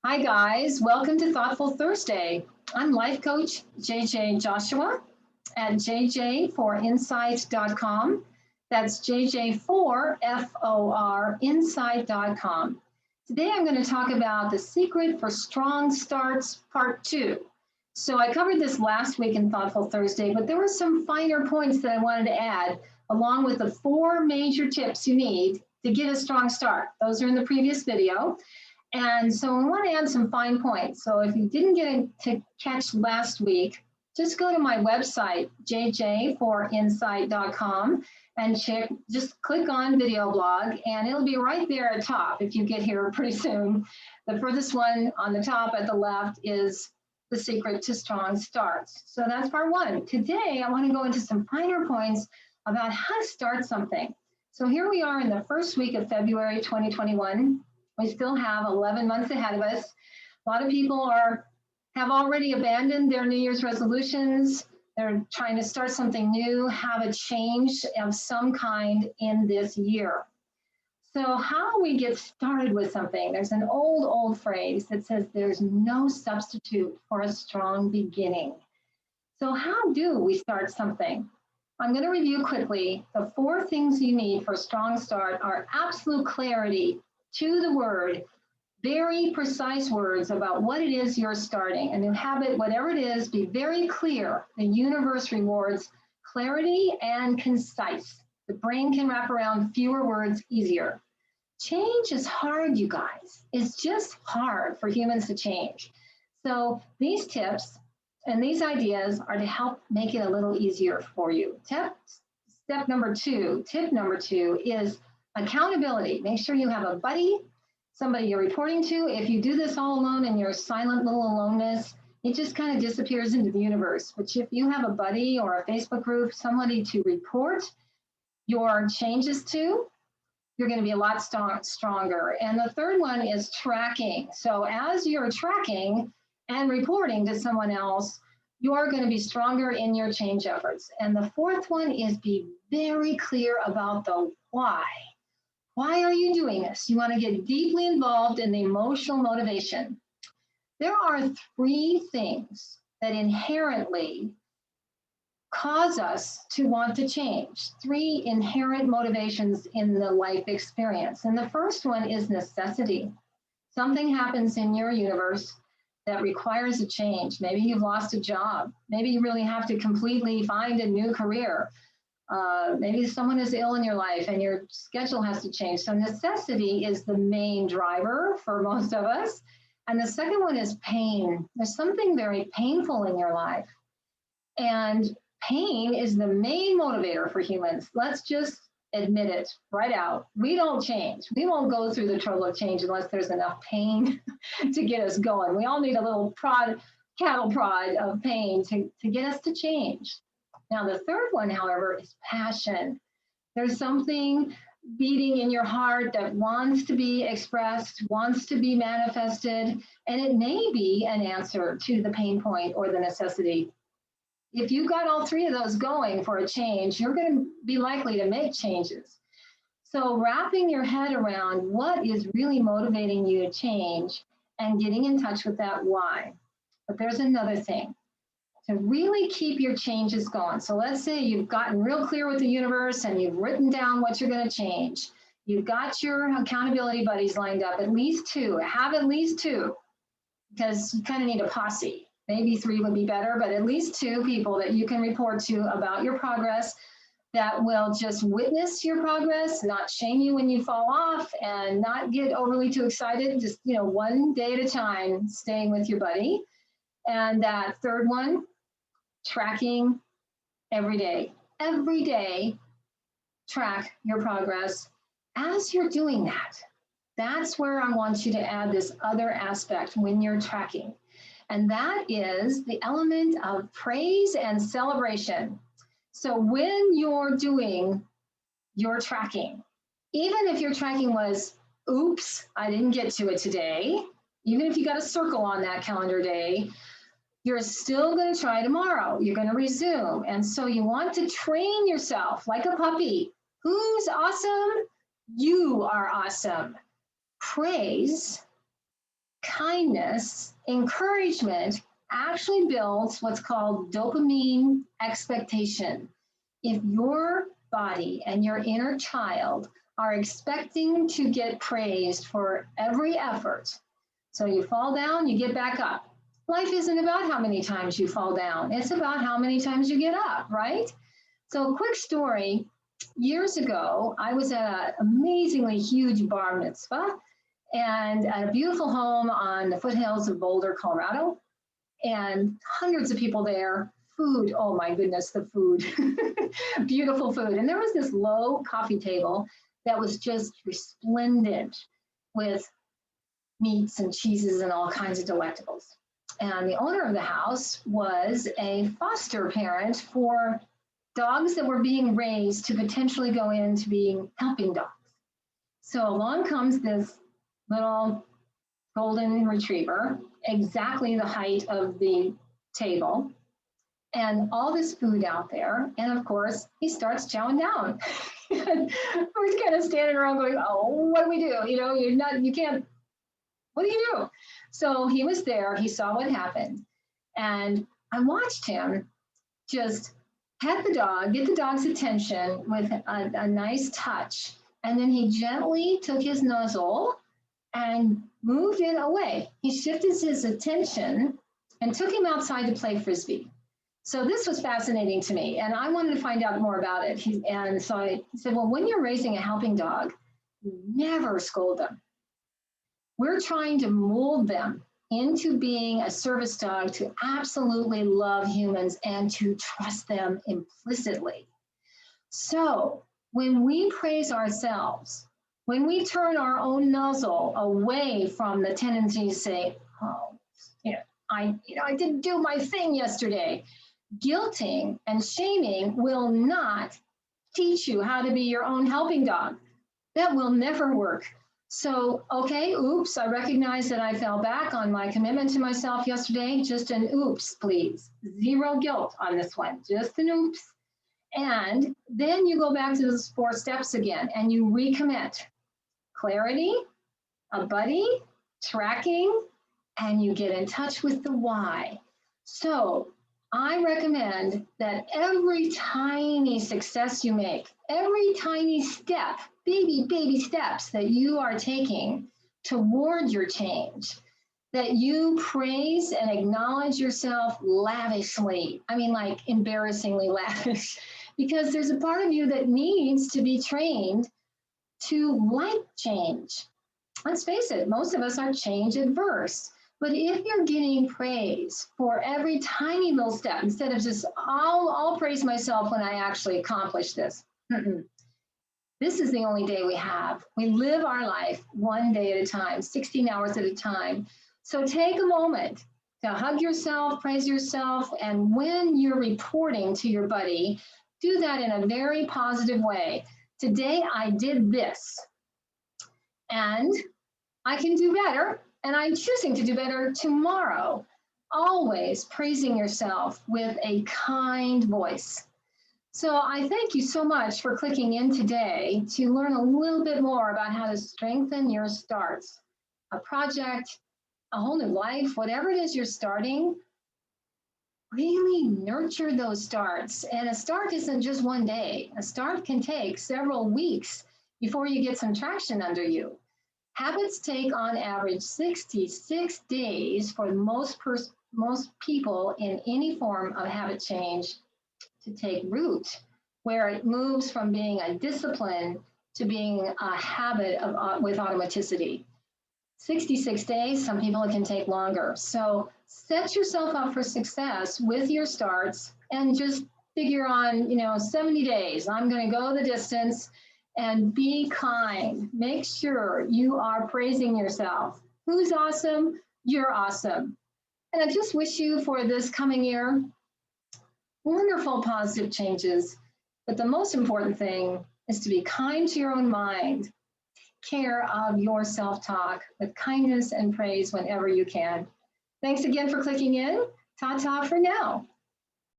Hi guys, welcome to Thoughtful Thursday. I'm life coach JJ Joshua at jj4insight.com. That's JJ4FOR insight.com. Today I'm going to talk about the secret for strong starts part 2. So I covered this last week in Thoughtful Thursday, but there were some finer points that I wanted to add along with the 4 major tips you need to get a strong start. Those are in the previous video. And so I want to add some fine points. So if you didn't get to catch last week, just go to my website, jj4insight.com, and just click on video blog, and it'll be right there at top if you get here pretty soon. The furthest one on the top at the left is the secret to strong starts. So that's part 1. Today, I want to go into some finer points about how to start something. So here we are in the first week of February 2021. We still have 11 months ahead of us. A lot of people have already abandoned their New Year's resolutions. They're trying to start something new, have a change of some kind in this year. So how do we get started with something? There's an old phrase that says there's no substitute for a strong beginning. So how do we start something? I'm going to review quickly. The 4 things you need for a strong start are absolute clarity to the word, very precise words about what it is you're starting. A new habit, whatever it is, be very clear. The universe rewards clarity and concise. The brain can wrap around fewer words easier. Change is hard, you guys. It's just hard for humans to change. So these tips and these ideas are to help make it a little easier for you. Tip number 2 is accountability. Make sure you have a buddy, somebody you're reporting to. If you do this all alone in your silent little aloneness, it just kind of disappears into the universe. But if you have a buddy or a Facebook group, somebody to report your changes to, you're going to be a lot stronger. And the third one is tracking. So as you're tracking and reporting to someone else, you're going to be stronger in your change efforts. And the 4th one is be very clear about the why. Why are you doing this? You want to get deeply involved in the emotional motivation. There are 3 things that inherently cause us to want to change. 3 inherent motivations in the life experience. And the first one is necessity. Something happens in your universe that requires a change. Maybe you've lost a job. Maybe you really have to completely find a new career. Maybe someone is ill in your life and your schedule has to change. So necessity is the main driver for most of us. And the second one is pain. There's something very painful in your life. And pain is the main motivator for humans. Let's just admit it right out. We don't change. We won't go through the trouble of change unless there's enough pain to get us going. We all need a little cattle prod of pain to get us to change. Now, the third one, however, is passion. There's something beating in your heart that wants to be expressed, wants to be manifested, and it may be an answer to the pain point or the necessity. If you got all 3 of those going for a change, you're going to be likely to make changes. So wrapping your head around what is really motivating you to change and getting in touch with that why. But there's another thing. To really keep your changes going. So let's say you've gotten real clear with the universe and you've written down what you're going to change. You've got your accountability buddies lined up, at least 2. Have at least 2, because you kind of need a posse. Maybe 3 would be better, but at least 2 people that you can report to about your progress that will just witness your progress, not shame you when you fall off, and not get overly too excited. Just, one day at a time, staying with your buddy. And that third one, tracking every day, track your progress. As you're doing that, that's where I want you to add this other aspect when you're tracking. And that is the element of praise and celebration. So when you're doing your tracking, even if your tracking was, oops, I didn't get to it today, even if you got a circle on that calendar day, you're still going to try tomorrow. You're going to resume. And so you want to train yourself like a puppy. Who's awesome? You are awesome. Praise, kindness, kindness, encouragement actually builds what's called dopamine expectation. If your body and your inner child are expecting to get praised for every effort, so you fall down, you get back up. Life isn't about how many times you fall down. It's about how many times you get up, right? So a quick story. Years ago, I was at an amazingly huge bar mitzvah and at a beautiful home on the foothills of Boulder, Colorado, and hundreds of people there. Food, oh my goodness, the food. Beautiful food. And there was this low coffee table that was just resplendent with meats and cheeses and all kinds of delectables. And the owner of the house was a foster parent for dogs that were being raised to potentially go into being helping dogs. So along comes this little golden retriever, exactly the height of the table, and all this food out there. And of course, he starts chowing down. We're kind of standing around going, oh, what do we do? You know, you can't, what do you do? So he was there, he saw what happened. And I watched him just pet the dog, get the dog's attention with a nice touch. And then he gently took his muzzle and moved it away. He shifted his attention and took him outside to play Frisbee. So this was fascinating to me, and I wanted to find out more about it. And so I said, well, when you're raising a helping dog, never scold them. We're trying to mold them into being a service dog to absolutely love humans and to trust them implicitly. So when we praise ourselves, when we turn our own muzzle away from the tendency to say, oh, I didn't do my thing yesterday, guilting and shaming will not teach you how to be your own helping dog. That will never work. So, okay, oops, I recognize that I fell back on my commitment to myself yesterday. Just an oops, please. Zero guilt on this one, just an oops. And then you go back to those 4 steps again and you recommit. Clarity, a buddy, tracking, and you get in touch with the why. So I recommend that every tiny success you make, every tiny step, baby steps that you are taking toward your change, that you praise and acknowledge yourself lavishly. I mean, like embarrassingly lavish, because there's a part of you that needs to be trained to like change. Let's face it, most of us are change adverse. But if you're getting praise for every tiny little step, instead of just, I'll praise myself when I actually accomplish this. This is the only day we have. We live our life one day at a time, 16 hours at a time. So take a moment to hug yourself, praise yourself, and when you're reporting to your buddy, do that in a very positive way. Today I did this, and I can do better. And I'm choosing to do better tomorrow. Always praising yourself with a kind voice. So I thank you so much for clicking in today to learn a little bit more about how to strengthen your starts. A project, a whole new life, whatever it is you're starting, really nurture those starts. And a start isn't just one day. A start can take several weeks before you get some traction under you. Habits take on average 66 days for most people in any form of habit change to take root, where it moves from being a discipline to being a habit with automaticity. 66 days, some people it can take longer. So set yourself up for success with your starts and just figure on, 70 days. I'm going to go the distance. And be kind. Make sure you are praising yourself. Who's awesome? You're awesome. And I just wish you for this coming year, wonderful positive changes. But the most important thing is to be kind to your own mind. Take care of your self-talk with kindness and praise whenever you can. Thanks again for clicking in. Ta-ta for now.